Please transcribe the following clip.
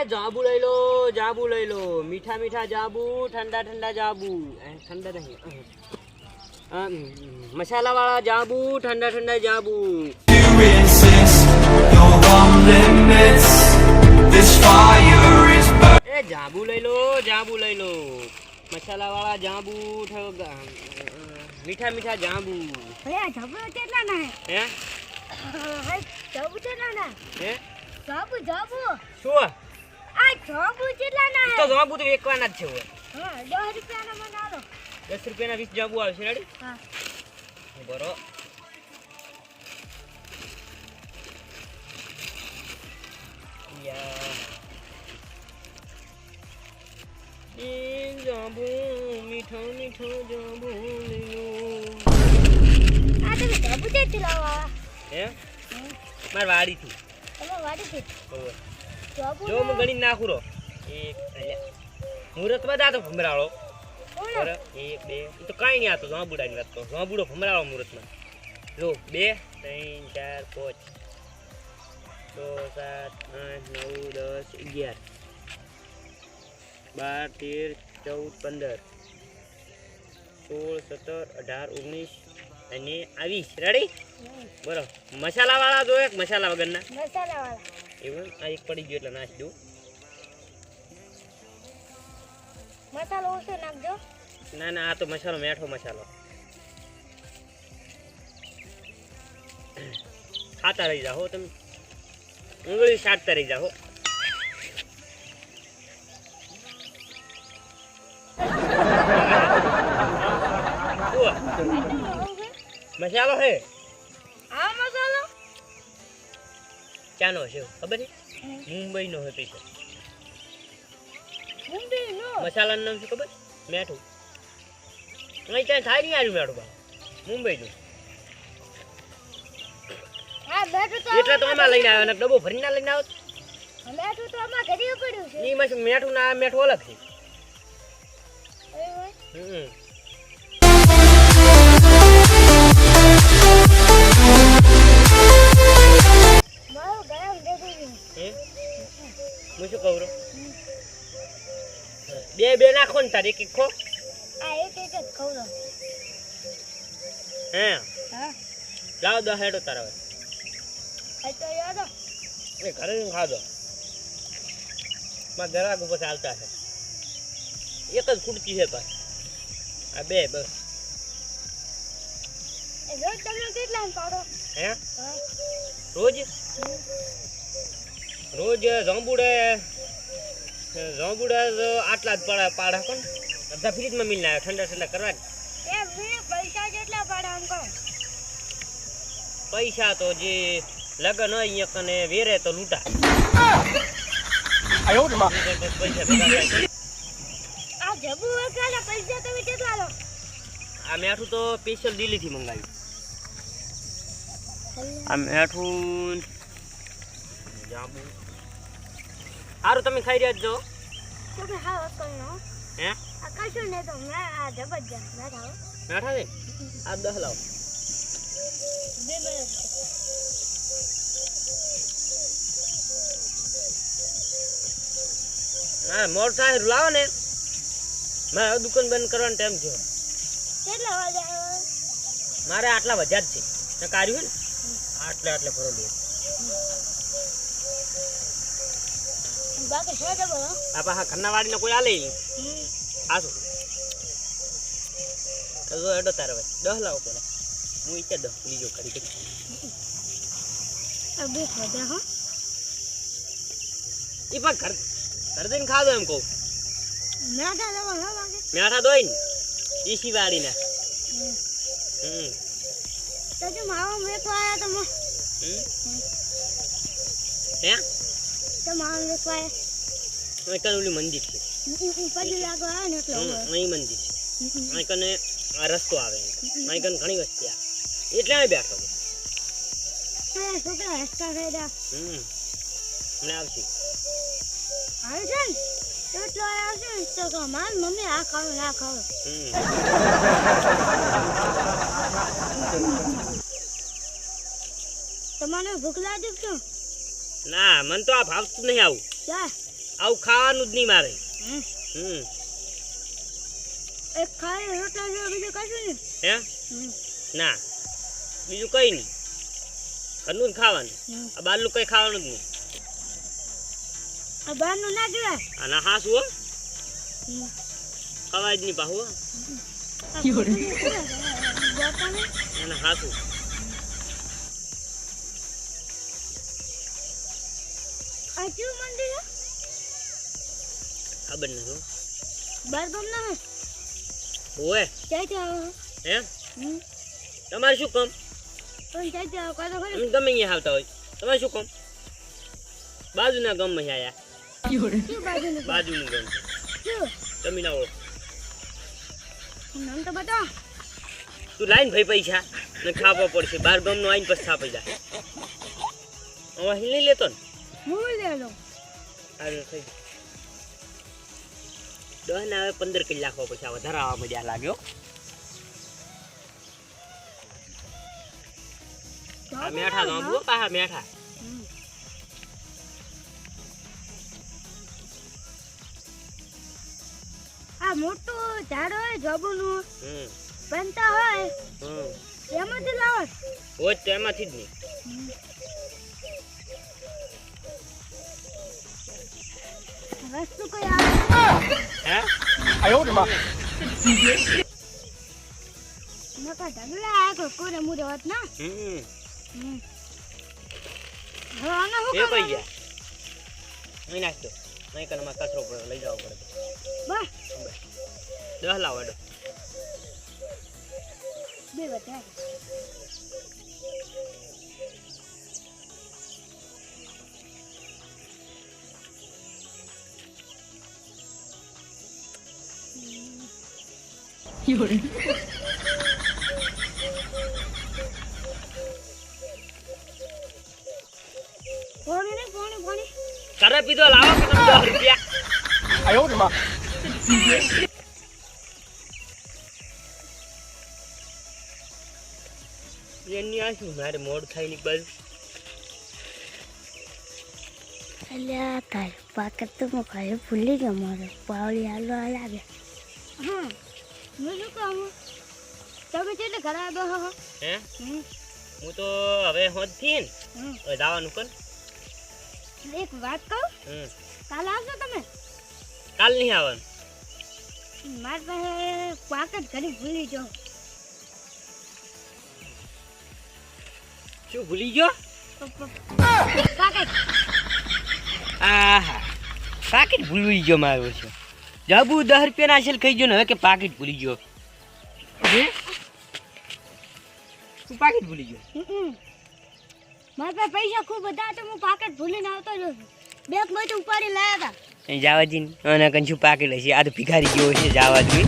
जाबू लई लो मीठा मीठा जाबू ठंडा ठंडा जाबू ठंडा नहीं मसाला वाला जाबू ठंडा ठंडा जाबू ए जाबू लई लो मसाला वाला जाबू मीठा मीठा जाबू भैया जाबू કેટલા ના હે હે જાબુ કેટલા ના હે જાબુ જાબુ શું આ જાબુ કેટલા ના તો જાબુ તો એકવાના જ છે હવે હા 10 રૂપિયાના મને આલો 10 રૂપિયાના 20 જાબુ આવશે રેડી હા બરો યા ઈ જાબુ મીઠો મીઠો જાબુ લેલો આ તમે જાબુ કેટલી લાવવા હે માર વાડી થી તમે વાડી થી ઓય જાબુ જો હું ગણી નાખું રો એક અલ્યા મુરત બધા તો ભમરાળો બરાબર 1 2 તો કાઈ નહીં આતો જાબુડાની વાત તો જાબુડો ભમરાળો મુરતમાં જો 2 3 4 5 6 7 8 9 10 11 12 13 14 15 16 17 18 19 અને 20 રેડી બરો મસાલા વાળા જો એક મસાલા વગરના મસાલા વાળા એવું આ એક પડી ગયો એટલે નાખી દઉં મસાલો ઓછો નાખજો ના ના આ તો મસાલો મેઠો મસાલો ખાતા રહી જાઓ તમે ઉંગળી સાટતા રહી જાઓ મસાલો હે આ મસાલો ક્યાંનો છે ખબર છે મુંબઈ નો હે પૈસા મુંબઈ નો મસાલાનું નામ શું ખબર મેઠું અહીં ત્યાં થાય નહીં આવ્યું મેઠું બા મુંબઈ નું હા બેઠું તો એટલે તો આમાં લઈને આવ્યો ને ડબ્બો ભરીને લઈને આવ્યો બેઠું તો આમાં ઘરે પડ્યું છે એ મેઠું ના મેઠું અલગ છે એવું મારો ગરમ દેખી હે હું શું કહું બે નાખો ને તારે એક એક ખો આ એક જ ખવડો હે હા લાવ દો હેડો તારા આ તો યાદ એ ઘરે ખાધો માં ગરાક ઉપર ચાલતા છે એક જ ખુરચી છે બસ આ બે બસ એ રોજ તમને કેટલા પાડો હે હા રોજ રોજ જાંબુડા આટલા જ પાડા કોણ અડધા ફ્રીજમાં મિલને આવ્યો ઠંડા ઠંડા કરવા એ મેં પૈસા કેટલા પાડે અંકો પૈસા તો જે લગન હોય અહીંયા કને વેરે તો લૂંટા પૈસા ભેગા આ જબુ વગાડા પૈસા તમે કેટલા લો આ મેઠું તો સ્પેશિયલ દિલ્હીથી મંગાવ્યું આ મેઠું જાંબુ સારું તમે ખાઈ રહ્યા જ જો તો કે હા વકલનો હે આ કશું ને તો મે આ જબરજસ્ત ના થાવ મેઠા છે આ 10 લાવો બે મિનિટ ના મોર સાહેબ લાવો ને મારે દુકાન બંધ કરવાનો ટાઈમ થયો કેટલા વાગે આવ્યો મારે આટલા વધ્યા જ છે કાર્યું ને આટલે ભરેલું બાકી શું જબો આ પાછા ઘરના વાડીને કોઈ આલે આ શું તો એડો તારે ભાઈ 10 લાવો પેલા હું ઈચ્છે 10 લીજો કરી આ બે વધ્યા હો ઈ પણ ઘર દઈને ખાધો એમ કહું મેઠા લેવા ના લાગે મેઠા દોઈ ને ઈસી વાડીને તો જો માવો મેકો આયા તો હે તો માવો મેકો આયા અહીં કને ઓલી મંદિર છે પડી લાગો આવે ને એટલે અહીં મંદિર છે અહીં કને આ રસ્તો આવે અહીં કને ઘણી વસ્તી આવે એટલે અહીં બેઠો આ છોકરા હસતા રહ્યા મને આવશે આવે છે ને એટલો આવશે ને તો કે મારી મમ્મી આ ખાવ ના ખાવ તમને ભૂખ લાગી છે ના મન તો આ ભાવતું નહીં આવું ક્યાં આવું ખાવાનું જ નહીં મારે. હમ. હમ એક ખાલી રોટલા જેવું બીજું કશું નહીં. હે હમ. ના બીજું કઈ નહીં, ઘરનું જ ખાવાનું. હમ. આ બહારનું કઈ ખાવાનું જ નહીં. આ બહારનું ના કહેવાય. આના હાસું હો, હમ. ખવાય જ નહીં પાહું હો. આ ખોટું નહીં કહેવાય. બાપાને એના હાસું. આ કેવું મંદિર છે? ખબર નથી હો. બાર ગામ ના હે? ઓએ ક્યાંથી આવો? હે હમ. તમારે શું કામ? પણ ક્યાંથી આવો? કાં તો ખરી? તમે ગમે અહીંયા આવતા હોય, તમારે શું કામ? બાજુના ગામમાં આયા. શું બાજુનું ગામ? બાજુનું ગામ છે. શું? તમે ના ઓળખો. નામ તો બતાવો. તું લાઈન ભાઈ પૈસા ને ખાવા પડશે. બાર ગામનો આઈને પછી થાપી જાય. હવે નહીં લેતો ને. હું લે લો. સારું થઈ ગયું. 10 ને હવે 15 કલાક રાખવા પછી આ વધારે આવવા મજા લાગ્યો. આ મેઠા તો આંબો પાહા મેઠા. હમ. આ મોટું ઝાડ હોય જાંબુનું, હમ બનતા હોય હમ એમાંથી લાવો. હોય તો એમાંથી જ નહીં. વસ્તુ કોઈ આવે હે નકા ઢગલા આ કોઈ કોરે મુરે હોત ના. હમ હમ. હવે આને શું એ પઈ કરવાનું? ગયા અહીં નાખતો. અહીં કને માં કચરો પડે લઈ જવો પડે. બસ 10 લાવો એડો. બે બધા પાણી નહીં પાણી પાણી. તારે પીધો લાવો કે તમે 10 રૂપિયા. એની આ શું મારે મોડ થાય ની બાજુ. અલ્યા તાર પાકત તો હું ખાલી ભૂલી ગયો મારો પાવડી હાલવા લાગે. હા હું શું કહું તમે કેટલે ઘરે આવ્યા હો? હે હમ. હું તો હવે હોદથી ને હમ. હવે જવાનું કર. એક વાત કહું, હમ કાલ આવશો તમે? કાલ નહીં આવવાનું. મારી પાસે પાકત ઘરે ભૂલી જાઓ. શું ભૂલી ગયો? પાકત આહા પાકીટ ભૂલી ગયો મારો છે. જાબુ 10 રૂપિયાના આશલ ખાઈ ગયો ને હવે કે પાકીટ ભૂલી ગયો. હે તું પાકીટ ભૂલી ગયો? મારા પાસે પૈસા ખૂબ હતા તો હું પાકટ ભૂલીને આવતો જ હતો. બેગમાંથી ઉપાડી લાયા હતા. અહીં જવા જી અને કંઈ શું પાકીટ હશે. આ તો ભિખારી જેવો છે જવા જોઈએ.